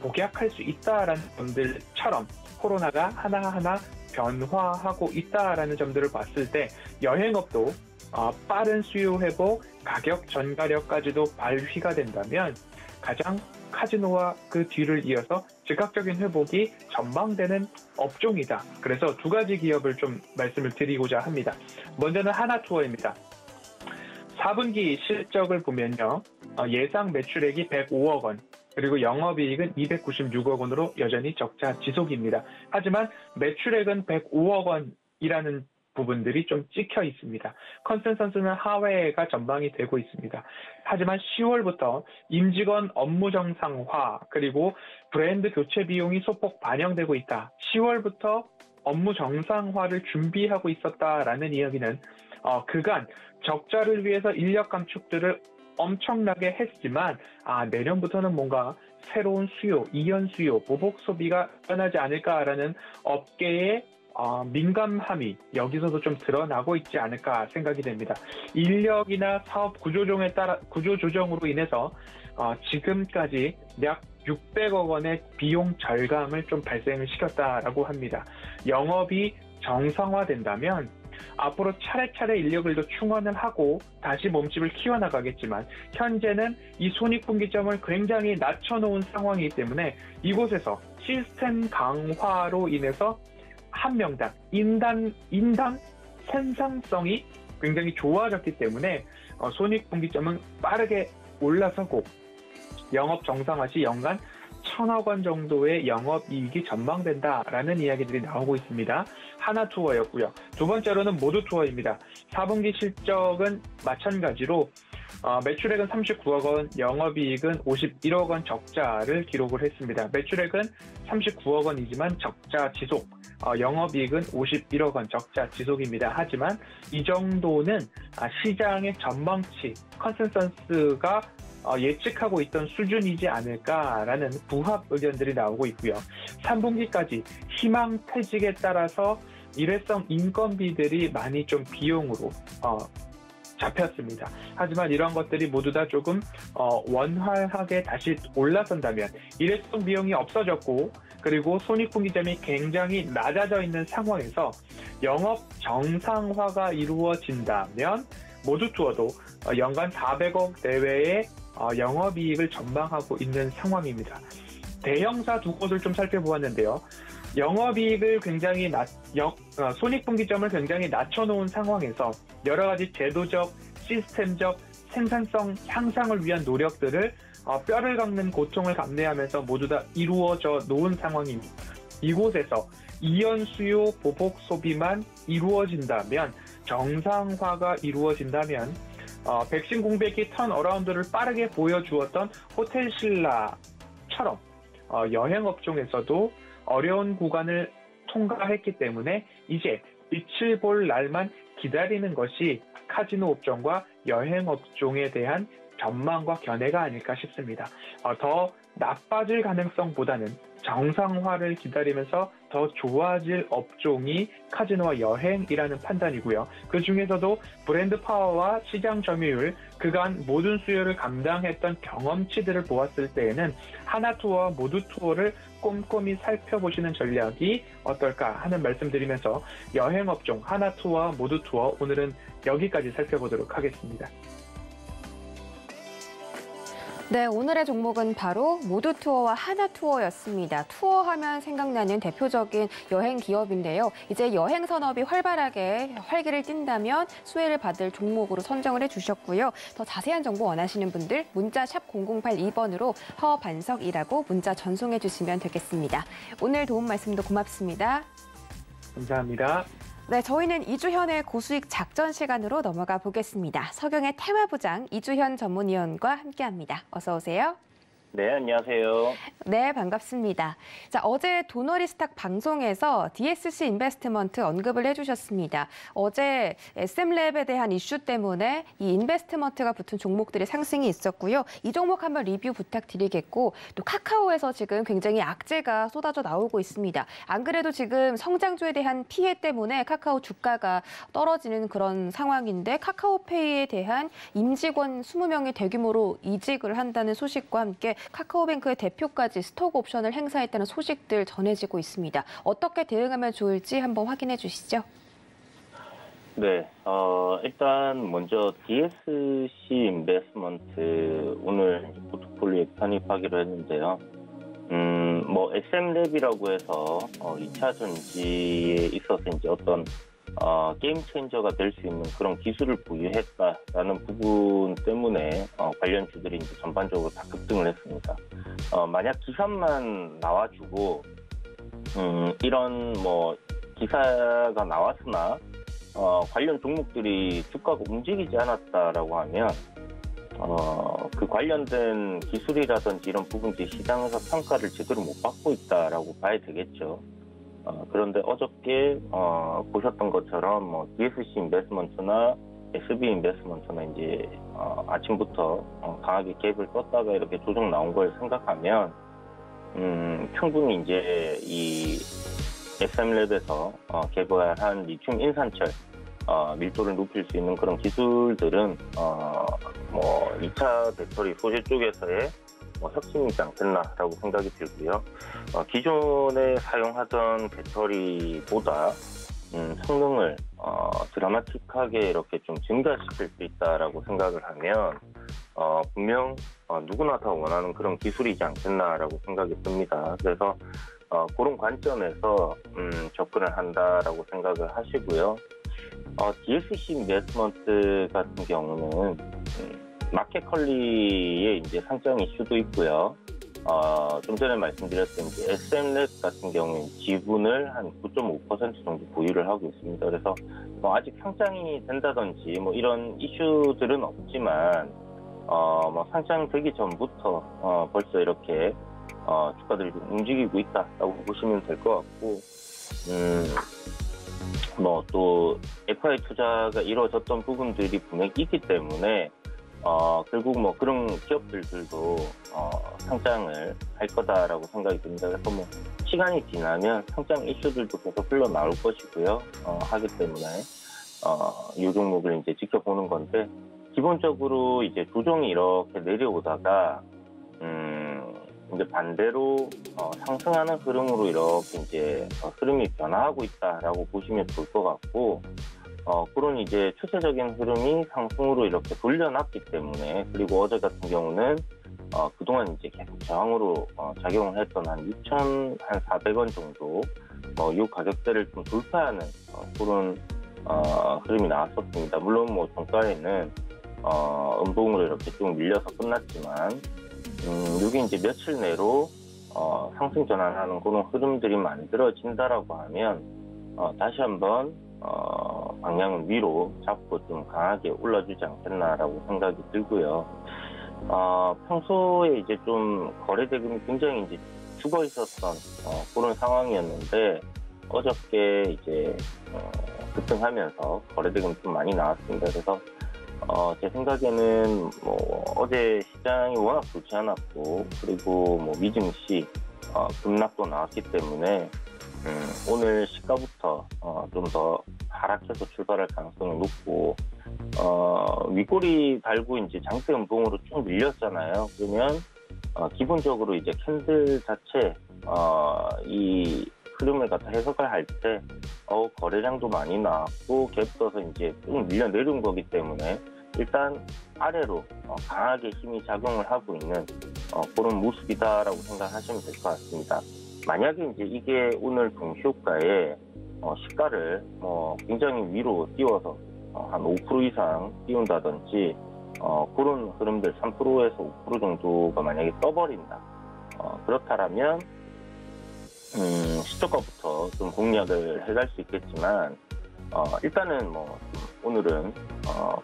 복약할 수 있다라는 점들처럼 코로나가 하나하나 변화하고 있다라는 점들을 봤을 때 여행업도 빠른 수요 회복, 가격 전가력까지도 발휘가 된다면 가장 카지노와 그 뒤를 이어서 즉각적인 회복이 전망되는 업종이다. 그래서 두 가지 기업을 좀 말씀을 드리고자 합니다. 먼저는 하나투어입니다. 4분기 실적을 보면요. 예상 매출액이 105억 원, 그리고 영업이익은 296억 원으로 여전히 적자 지속입니다. 하지만 매출액은 105억 원이라는 부분들이 좀 찍혀 있습니다. 컨센서스는 하회가 전망이 되고 있습니다. 하지만 10월부터 임직원 업무 정상화 그리고 브랜드 교체 비용이 소폭 반영되고 있다. 10월부터 업무 정상화를 준비하고 있었다라는 이야기는 그간 적자를 위해서 인력 감축들을 엄청나게 했지만 내년부터는 뭔가 새로운 수요, 이연 수요, 보복 소비가 일어나지 않을까라는 업계의 민감함이 여기서도 좀 드러나고 있지 않을까 생각이 됩니다. 인력이나 사업 구조조정으로 인해서 지금까지 약 600억 원의 비용 절감을 좀 발생을 시켰다라고 합니다. 영업이 정상화된다면 앞으로 차례차례 인력을 더 충원을 하고 다시 몸집을 키워나가겠지만 현재는 이 손익분기점을 굉장히 낮춰놓은 상황이기 때문에 이곳에서 시스템 강화로 인해서 한 명당 인당 생산성이 굉장히 좋아졌기 때문에 손익분기점은 빠르게 올라서고 영업 정상화 시 연간 1,000억 원 정도의 영업이익이 전망된다라는 이야기들이 나오고 있습니다. 하나투어였고요. 두 번째로는 모두투어입니다. 4분기 실적은 마찬가지로 매출액은 39억 원, 영업이익은 51억 원 적자를 기록을 했습니다. 매출액은 39억 원이지만 적자 지속, 영업이익은 51억 원 적자 지속입니다. 하지만 이 정도는 시장의 전망치, 컨센서스가 예측하고 있던 수준이지 않을까라는 부합 의견들이 나오고 있고요. 3분기까지 희망퇴직에 따라서 일회성 인건비들이 많이 좀 비용으로 잡혔습니다. 하지만 이러한 것들이 모두 다 조금 원활하게 다시 올라선다면 일회성 비용이 없어졌고 그리고 손익분기점이 굉장히 낮아져 있는 상황에서 영업 정상화가 이루어진다면 모두투어도 연간 400억 내외의 영업이익을 전망하고 있는 상황입니다. 대형사 두 곳을 좀 살펴보았는데요. 영업이익을 굉장히 손익분기점을 굉장히 낮춰놓은 상황에서 여러 가지 제도적, 시스템적, 생산성 향상을 위한 노력들을 뼈를 깎는 고통을 감내하면서 모두 다 이루어져 놓은 상황입니다. 이곳에서 이연 수요 보복 소비만 이루어진다면 정상화가 이루어진다면 백신 공백이 턴어라운드를 빠르게 보여주었던 호텔신라처럼 여행업종에서도 어려운 구간을 통과했기 때문에 이제 빛을 볼 날만 기다리는 것이 카지노 업종과 여행업종에 대한 전망과 견해가 아닐까 싶습니다. 더 나빠질 가능성보다는 정상화를 기다리면서 더 좋아질 업종이 카지노와 여행이라는 판단이고요. 그 중에서도 브랜드 파워와 시장 점유율, 그간 모든 수요를 감당했던 경험치들을 보았을 때에는 하나투어와 모두투어를 꼼꼼히 살펴보시는 전략이 어떨까 하는 말씀드리면서 여행업종 하나투어와 모두투어 오늘은 여기까지 살펴보도록 하겠습니다. 네, 오늘의 종목은 바로 모두투어와 하나투어였습니다. 투어하면 생각나는 대표적인 여행 기업인데요. 이제 여행 산업이 활발하게 활기를 띈다면 수혜를 받을 종목으로 선정을 해주셨고요. 더 자세한 정보 원하시는 분들 문자 샵 0082번으로 허반석이라고 문자 전송해 주시면 되겠습니다. 오늘 도움 말씀도 고맙습니다. 감사합니다. 네, 저희는 이주현의 고수익 작전 시간으로 넘어가 보겠습니다. 서경의 테마부장 이주현 전문위원과 함께합니다. 어서 오세요. 네, 안녕하세요. 네, 반갑습니다. 자, 어제 도너리스탁 방송에서 DSC 인베스트먼트 언급을 해주셨습니다. 어제 SM랩에 대한 이슈 때문에 이 인베스트먼트가 붙은 종목들의 상승이 있었고요. 이 종목 한번 리뷰 부탁드리겠고, 또 카카오에서 지금 굉장히 악재가 쏟아져 나오고 있습니다. 안 그래도 지금 성장주에 대한 피해 때문에 카카오 주가가 떨어지는 그런 상황인데, 카카오페이에 대한 임직원 20명이 대규모로 이직을 한다는 소식과 함께 카카오뱅크의 대표까지 스톡 옵션을 행사했다는 소식들 전해지고 있습니다. 어떻게 대응하면 좋을지 한번 확인해 주시죠. 네, 일단 먼저 DSC 인베스트먼트 오늘 포트폴리오에 편입하기로 했는데요. 뭐 SM랩이라고 해서 2차 전지에 있어서 이제 어떤 게임 체인저가 될 수 있는 그런 기술을 보유했다라는 부분 때문에 관련 주들이 이제 전반적으로 다 급등을 했습니다. 만약 기사만 나와주고 이런 뭐 기사가 나왔으나 관련 종목들이 주가가 움직이지 않았다라고 하면 그 관련된 기술이라든지 이런 부분들이 시장에서 평가를 제대로 못 받고 있다라고 봐야 되겠죠. 그런데 어저께 보셨던 것처럼 뭐 DSC 인베스트먼트나 SB 인베스트먼트나 이제 아침부터 강하게 갭을 떴다가 이렇게 조정 나온 걸 생각하면 충분히 이제 이 SM랩에서 개발한 리튬 인산철 밀도를 높일 수 있는 그런 기술들은 뭐 2차 배터리 소재 쪽에서의 혁신이지 않겠나라고 생각이 들고요. 기존에 사용하던 배터리보다 성능을 드라마틱하게 이렇게 좀 증가시킬 수 있다라고 생각을 하면 분명 누구나 다 원하는 그런 기술이지 않겠나라고 생각이 듭니다. 그래서 그런 관점에서 접근을 한다라고 생각을 하시고요. DSC 인베스트먼트 같은 경우는 마켓컬리의 이제 상장 이슈도 있고요. 좀 전에 말씀드렸던 이제 SM랩 같은 경우는 지분을 한 9.5% 정도 보유를 하고 있습니다. 그래서 아직 상장이 된다든지 뭐 이런 이슈들은 없지만 뭐 상장되기 전부터 벌써 이렇게 주가들이 좀 움직이고 있다라고 보시면 될 것 같고, 뭐 또 FI 투자가 이루어졌던 부분들이 분명히 있기 때문에 결국 뭐 그런 기업들도 상장을 할 거다라고 생각이 듭니다. 그래서 뭐 시간이 지나면 상장 이슈들도 계속 흘러나올 것이고요. 하기 때문에 이 종목을 이제 지켜보는 건데, 기본적으로 이제 조정이 이렇게 내려오다가 이제 반대로 상승하는 흐름으로 이렇게 이제 흐름이 변화하고 있다라고 보시면 좋을 것 같고, 그런 이제 추세적인 흐름이 상승으로 이렇게 돌려놨기 때문에, 그리고 어제 같은 경우는 그동안 이제 계속 저항으로 작용을 했던 한 6,400원 정도 이 가격대를 좀 돌파하는 그런 흐름이 나왔었습니다. 물론 뭐 종가에는 음봉으로 이렇게 좀 밀려서 끝났지만, 이게 이제 며칠 내로 상승 전환하는 그런 흐름들이 만들어진다라고 하면 다시 한번 방향은 위로 잡고 좀 강하게 올라주지 않겠나라고 생각이 들고요. 평소에 이제 좀 거래 대금이 굉장히 이제 죽어 있었던 그런 상황이었는데, 어저께 이제 급등하면서 거래 대금이 좀 많이 나왔습니다. 그래서 제 생각에는 뭐 어제 시장이 워낙 좋지 않았고, 그리고 뭐 미증시 급락도 나왔기 때문에 오늘 시가부터 좀 더 하락해서 출발할 가능성이 높고, 윗꼬리 달고 이제 장대 음봉으로 쭉 밀렸잖아요. 그러면 기본적으로 이제 캔들 자체 이 흐름을 갖다 해석을 할 때 거래량도 많이 나왔고 갭 떠서 이제 좀 밀려 내려온 거기 때문에 일단 아래로 강하게 힘이 작용을 하고 있는 그런 모습이다라고 생각하시면 될 것 같습니다. 만약에 이제 이게 오늘 동시효과에 시가를 굉장히 위로 띄워서 한 5% 이상 띄운다든지 그런 흐름들 3%에서 5% 정도가 만약에 떠버린다. 그렇다면 시초가부터 좀 공략을 해갈 수 있겠지만 일단은 오늘은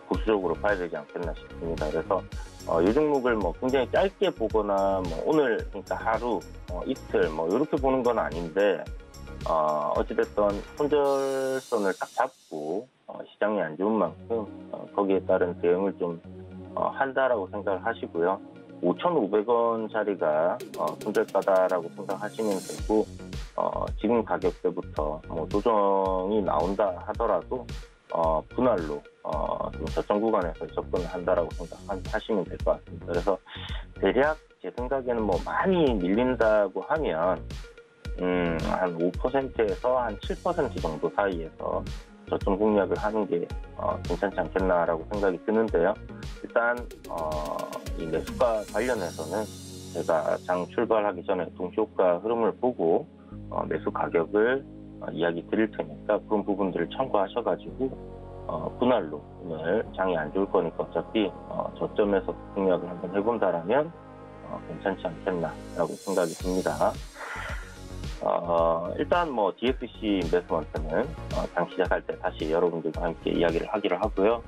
보수적으로 봐야 되지 않겠나 싶습니다. 그래서 이 종목을 굉장히 짧게 보거나 오늘 그러니까 하루 이틀 이렇게 보는 건 아닌데 어찌됐든 손절선을 딱 잡고 시장이 안 좋은 만큼 거기에 따른 대응을 좀 한다라고 생각을 하시고요. 5,500원짜리가 손절가다라고 생각하시면 되고 지금 가격대부터 조정이 나온다 하더라도 분할로 좀 저점 구간에서 접근을 한다라고 생각하시면 될 것 같습니다. 그래서 대략 제 생각에는 많이 밀린다고 하면 한 5%에서 한 7% 정도 사이에서 저점 공략을 하는 게 괜찮지 않겠나라고 생각이 드는데요. 일단 이 매수가 관련해서는 제가 장 출발하기 전에 동시효과 흐름을 보고 매수 가격을 이야기 드릴 테니까 그런 부분들을 참고하셔가지고 분할로 오늘 장이 안 좋을 거니까 어차피 저점에서 공략을 한번 해본다라면 괜찮지 않겠나라고 생각이 듭니다. 일단 DFC 인베스먼트는 장 시작할 때 다시 여러분들과 함께 이야기를 하기로 하고요.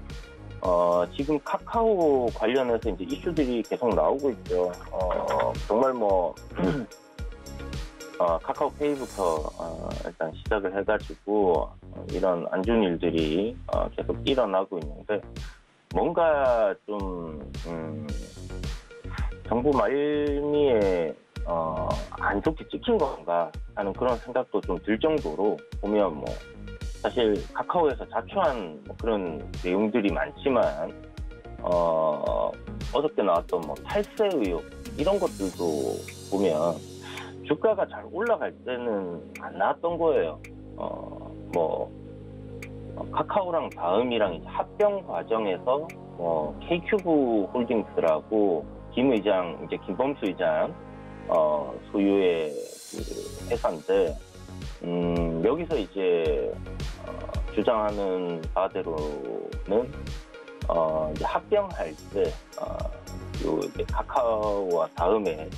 지금 카카오 관련해서 이제 이슈들이 계속 나오고 있죠. 정말 카카오페이부터 일단 시작을 해가지고 이런 안 좋은 일들이 계속 일어나고 있는데 뭔가 좀 정부 말미에 안 좋게 찍힌 건가 하는 그런 생각도 좀 들 정도로 보면 사실 카카오에서 자초한 그런 내용들이 많지만 어저께 나왔던 탈세 의혹 이런 것들도 보면 주가가 잘 올라갈 때는 안 나왔던 거예요. 카카오랑 다음이랑 이제 합병 과정에서 K큐브 홀딩스라고 김의장 이제 김범수 의장 소유의 그 회사인데 여기서 이제 주장하는 바대로는 이제 합병할 때 이제 카카오와 다음에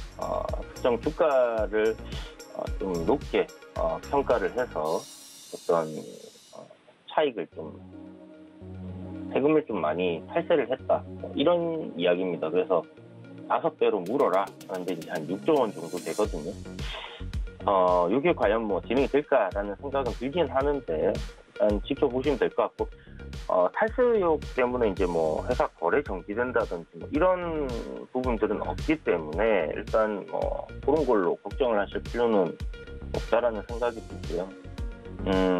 특정 주가를 좀 높게 평가를 해서 어떤 차익을 좀 세금을 좀 많이 탈세를 했다 이런 이야기입니다. 그래서 5배로 물어라 하는데 이제 한 6조 원 정도 되거든요. 이게 과연 진행이 될까라는 생각은 들긴 하는데 일단 지켜보시면 될 것 같고 탈세 의혹 때문에 이제 회사 거래 정지된다든지 이런 부분들은 없기 때문에 일단 그런 걸로 걱정을 하실 필요는 없다라는 생각이 들고요.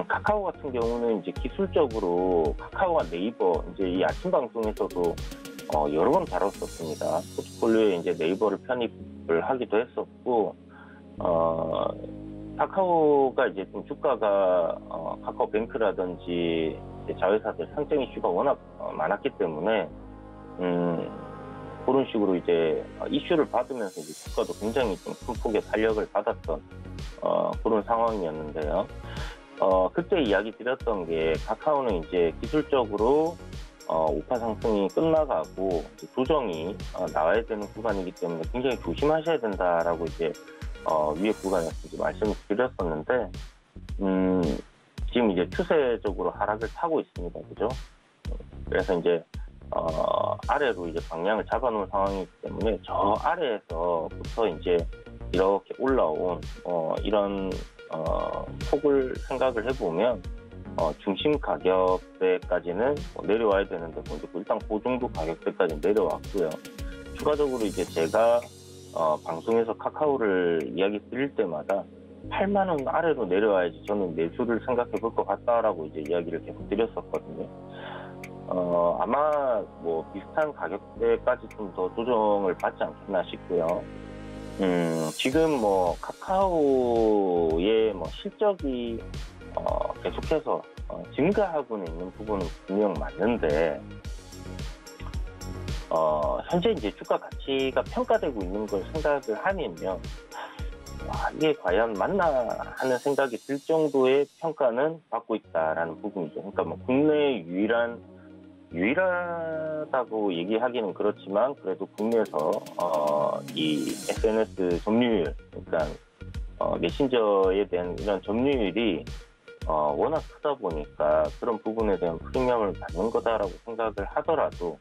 카카오 같은 경우는 이제 기술적으로 카카오와 네이버 이제 이 아침 방송에서도 여러 번 다뤘었습니다. 포트폴리오에 이제 네이버를 편입을 하기도 했었고, 카카오가 이제 좀 주가가 카카오뱅크라든지 자회사들 상장 이슈가 워낙 많았기 때문에 그런 식으로 이제 이슈를 받으면서 이제 주가도 굉장히 좀 큰 폭의 탄력을 받았던 그런 상황이었는데요. 그때 이야기 드렸던 게 카카오는 이제 기술적으로 우파 상승이 끝나가고 조정이 나와야 되는 구간이기 때문에 굉장히 조심하셔야 된다라고 이제 위에 구간에서 이제 말씀을 드렸었는데 지금 이제 추세적으로 하락을 타고 있습니다, 그죠? 그래서 이제 아래로 이제 방향을 잡아놓은 상황이기 때문에 저 아래에서부터 이제 이렇게 올라온 이런 폭을 생각을 해보면 중심 가격대까지는 내려와야 되는데 일단 그 정도 가격대까지 내려왔고요. 추가적으로 이제 제가 방송에서 카카오를 이야기 드릴 때마다 8만 원 아래로 내려와야지 저는 매수를 생각해 볼 것 같다라고 이제 이야기를 계속 드렸었거든요. 아마 비슷한 가격대까지 좀 더 조정을 받지 않겠나 싶고요. 지금 카카오의 실적이 계속해서 증가하고는 있는 부분은 분명 맞는데 현재 이제 주가 가치가 평가되고 있는 걸 생각을 하면요. 이게 과연 맞나 하는 생각이 들 정도의 평가는 받고 있다라는 부분이죠. 그러니까 뭐 국내 유일하다고 얘기하기는 그렇지만 그래도 국내에서 이 SNS 점유율, 그러니까 메신저에 대한 이런 점유율이 워낙 크다 보니까 그런 부분에 대한 프리미엄을 받는 거다라고 생각을 하더라도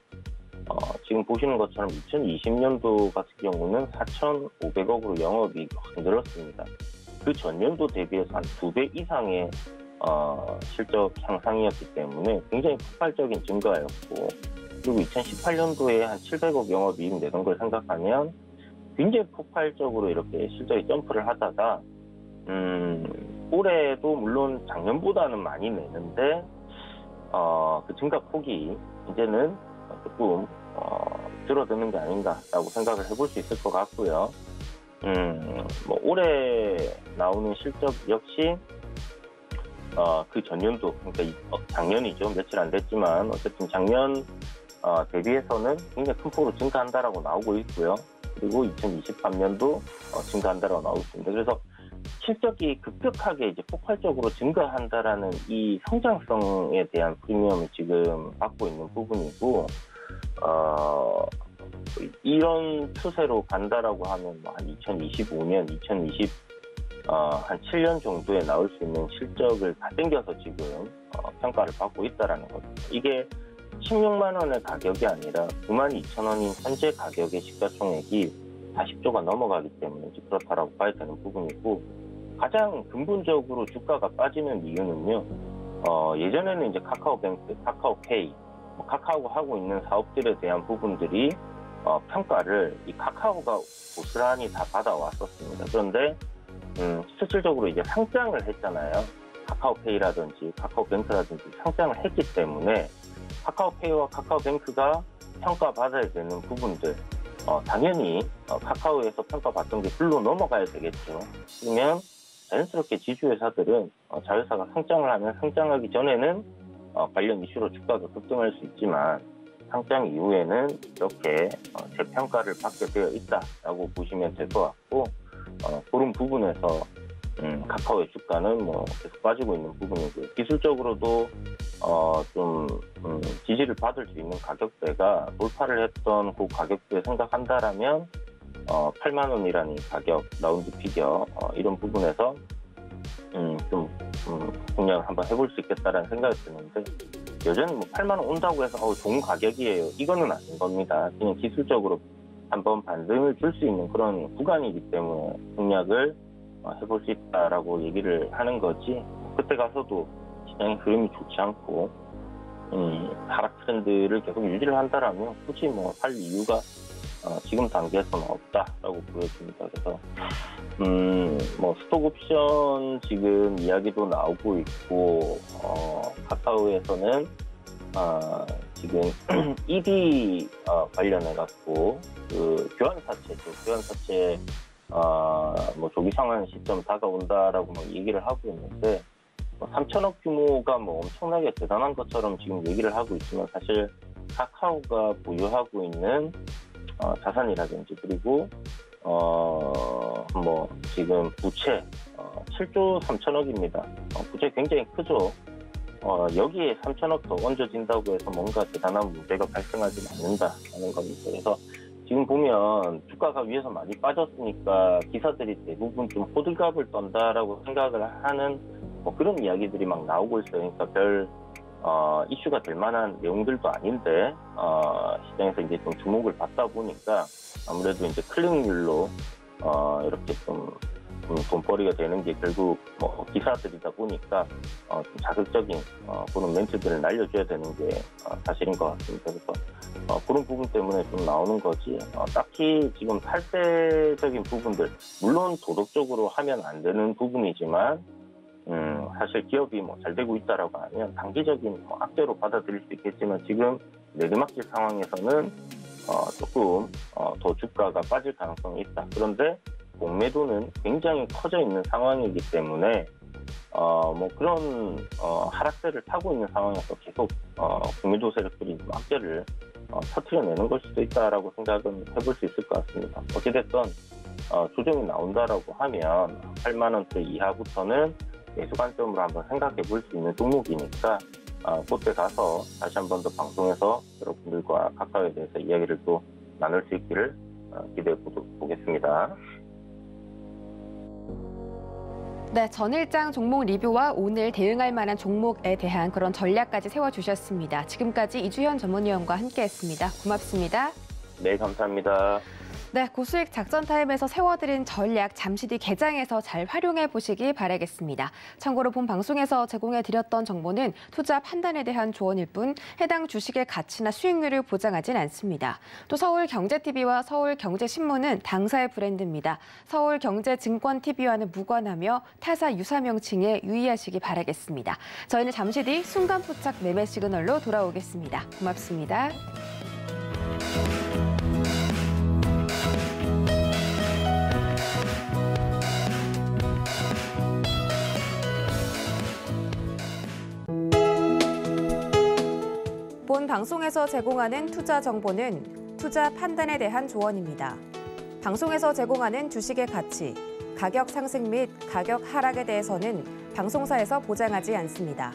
지금 보시는 것처럼 2020년도 같은 경우는 4,500억으로 영업이익이 확 늘었습니다. 그 전년도 대비해서 한 2배 이상의 실적 향상이었기 때문에 굉장히 폭발적인 증가였고, 그리고 2018년도에 한 700억 영업이익 내던 걸 생각하면 굉장히 폭발적으로 이렇게 실적이 점프를 하다가 올해도 물론 작년보다는 많이 내는데 그 증가 폭이 이제는 조금 줄어드는 게 아닌가라고 생각을 해볼 수 있을 것 같고요. 뭐 올해 나오는 실적 역시 그 전년도, 그러니까 작년이죠. 며칠 안 됐지만 어쨌든 작년 대비해서는 굉장히 큰 폭으로 증가한다라고 나오고 있고요. 그리고 2023년도 증가한다라고 나오고 있습니다. 그래서 실적이 급격하게 이제 폭발적으로 증가한다라는 이 성장성에 대한 프리미엄을 지금 받고 있는 부분이고, 이런 추세로 간다라고 하면 한 2025년, 한 7년 정도에 나올 수 있는 실적을 다 땡겨서 지금 평가를 받고 있다라는 거죠. 이게 16만 원의 가격이 아니라 92,000원인 현재 가격의 시가총액이 40조가 넘어가기 때문에 그렇다라고 봐야 되는 부분이고, 가장 근본적으로 주가가 빠지는 이유는요. 예전에는 이제 카카오뱅크, 카카오페이, 카카오가 하고 있는 사업들에 대한 부분들이 평가를 이 카카오가 고스란히 다 받아왔었습니다. 그런데 실질적으로 이제 상장을 했잖아요. 카카오페이라든지 카카오뱅크라든지 상장을 했기 때문에 카카오페이와 카카오뱅크가 평가받아야 되는 부분들, 당연히 카카오에서 평가받던 게 글로 넘어가야 되겠죠. 그러면 자연스럽게 지주회사들은 자회사가 상장을 하면 상장하기 전에는 관련 이슈로 주가가 급등할 수 있지만 상장 이후에는 이렇게 재평가를 받게 되어 있다라고 보시면 될 것 같고, 그런 부분에서 카카오의 주가는 뭐 계속 빠지고 있는 부분이고요. 기술적으로도 좀 지지를 받을 수 있는 가격대가 돌파를 했던 그 가격대 생각한다라면 8만 원이라는 가격, 라운드 피겨 이런 부분에서 좀 공략을 한번 해볼 수 있겠다라는 생각이 드는데, 여전히 뭐 8만 원 온다고 해서 좋은 가격이에요, 이거는 아닌 겁니다. 그냥 기술적으로 한번 반등을 줄 수 있는 그런 구간이기 때문에 공략을 해볼 수 있다라고 얘기를 하는 거지, 그때 가서도 시장의 흐름이 좋지 않고 하락 트렌드를 계속 유지를 한다라면 굳이 뭐 할 이유가 지금 단계에서는 없다라고 보여집니다. 그래서 뭐 스톡옵션 지금 이야기도 나오고 있고, 카카오에서는 지금 ED 관련해 갖고 그 교환사채 뭐 조기 상환 시점 다가온다라고 뭐 얘기를 하고 있는데, 3천억 규모가 뭐 엄청나게 대단한 것처럼 지금 얘기를 하고 있지만 사실 카카오가 보유하고 있는 자산이라든지, 그리고 뭐 지금 부채 7조 3천억입니다. 부채 굉장히 크죠. 여기에 3천억 더 얹어진다고 해서 뭔가 대단한 문제가 발생하지 않는다는 겁니다. 그래서 지금 보면 주가가 위에서 많이 빠졌으니까 기사들이 대부분 좀 호들갑을 떤다라고 생각을 하는 뭐 그런 이야기들이 막 나오고 있어요. 그러니까 별 이슈가 될 만한 내용들도 아닌데 시장에서 이제 좀 주목을 받다 보니까 아무래도 이제 클릭률로 이렇게 좀 돈벌이가 되는 게 결국 뭐 기사들이다 보니까 좀 자극적인 그런 멘트들을 날려줘야 되는 게 사실인 것 같습니다. 그래서 그런 부분 때문에 좀 나오는 거지, 딱히 지금 탈세적인 부분들, 물론 도덕적으로 하면 안 되는 부분이지만 사실 기업이 뭐 잘 되고 있다라고 하면 단기적인 악재로 받아들일 수 있겠지만, 지금 내리막길 상황에서는 조금 더 주가가 빠질 가능성이 있다. 그런데 공매도는 굉장히 커져 있는 상황이기 때문에 뭐 그런 하락세를 타고 있는 상황에서 계속 공매도 세력들이 악재를 터트려내는 걸 수도 있다라고 생각은 해볼 수 있을 것 같습니다. 어찌됐든 조정이 나온다라고 하면 8만 원대 이하부터는 매수 관점으로 한번 생각해 볼 수 있는 종목이니까 그때 가서 다시 한 번 더 방송에서 여러분들과 카카오에 대해서 이야기를 또 나눌 수 있기를 기대해 보겠습니다. 네, 전일장 종목 리뷰와 오늘 대응할 만한 종목에 대한 그런 전략까지 세워주셨습니다. 지금까지 이주현 전문위원과 함께했습니다. 고맙습니다. 네, 감사합니다. 네, 고수익 작전 타임에서 세워드린 전략 잠시 뒤 개장에서 잘 활용해 보시기 바라겠습니다. 참고로 본 방송에서 제공해드렸던 정보는 투자 판단에 대한 조언일 뿐 해당 주식의 가치나 수익률을 보장하진 않습니다. 또 서울경제TV와 서울경제신문은 당사의 브랜드입니다. 서울경제증권TV와는 무관하며 타사 유사 명칭에 유의하시기 바라겠습니다. 저희는 잠시 뒤 순간포착 매매 시그널로 돌아오겠습니다. 고맙습니다. 본 방송에서 제공하는 투자 정보는 투자 판단에 대한 조언입니다. 방송에서 제공하는 주식의 가치, 가격 상승 및 가격 하락에 대해서는 방송사에서 보장하지 않습니다.